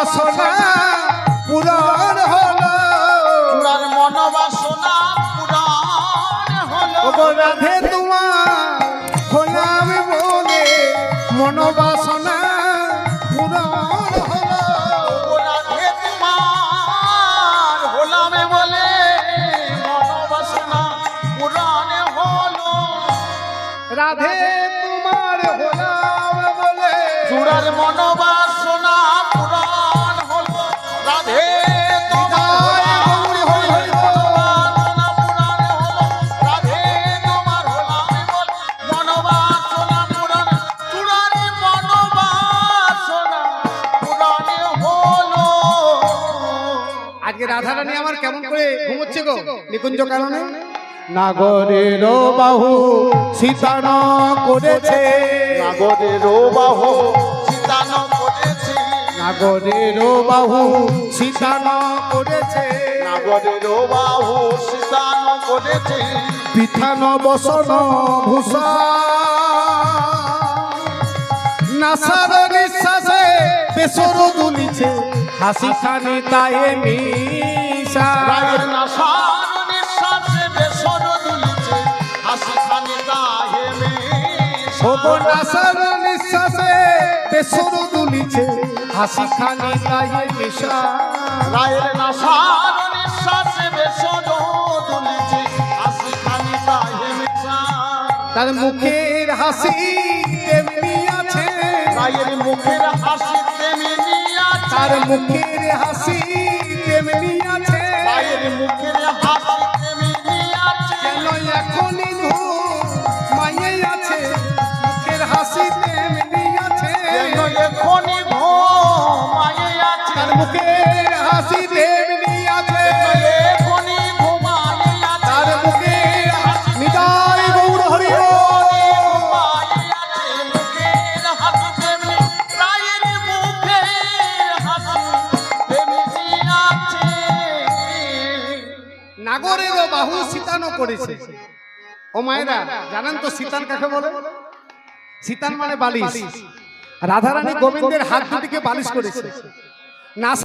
মনোবাসনা পূরণ হলো, চূড়ার মনোবাসনা পূরণ হলো। ওগো রাধে তোমার হলাম বলে মনোবাসনা পূরণ হলো, ওগো রাধে তোমার হলাম বলে মনোবাসনা পূরণ হলো। রাধে তোমার হলাম বলে চূড়ার মনোবাসনা পূরণ হলো। রাধে তোমার মনোবাসনা পূরণ হলো। রাধে তোমার হলাম বলে মনোবাসনা পূরণ। চূড়ার মনোবাসনা পূরণ হলো। আজকে রাধারানী আমার কেমন করে ঘুমোচ্ছে গো নিকুঞ্জ কারণে। নাগরের বাহু সীতান করেছে, নাগরের বাহু সীতান করেছে, নাগরের বাহু সীতান করেছে, নাগরের বাহু সীতান করেছে। পিঠান বসন ভূষা নাসার নিঃশ্বাসে বেসর দুলিছে, হাসি খানি তায়ে মিশা। রায়ের নাশার নিঃশ্বাসে বেসর দুলিছে, হাসি খানি তাহে ওগো নাসার নিঃশ্বাসে বেসর দুলিছে, হাসি খানি তায়ে মিশা। রায়ের নাশার নিঃশ্বাসে বেসর দুলিছে, হাসি খানি তাহে মিশা। তার মুখের হাসি তেমনি আছে, রায়ের মুখের হাসি তেমনি আছে, তার মুখের হাসি তেমনি আছে, রায়ের মুখের হাসি তেমনি আছে। কেন এখনই মায়ে আছে, মুখের হাসি তেমনি আছে, যেন এখনই ঘুমায়ে আছে, তার মুখের হাসি তেমনি আছে, এখনই ঘুমায়ে আছে, তার মুখের হাসি নিতাই গৌর হরি বল। ঘুমায়ে আছে, মুখের হাসি তেমনি, রায়ের মুখের হাসি তেমনি আছে। নাগরেরও বাহু সীতানো করেছে। ও মায়েরা জানেন তো সীতান কাকে বলে? সীতান মানে বালিশ। রাধারানী গোবিন্দের হাত দুটিকে বালিশ করেছে। না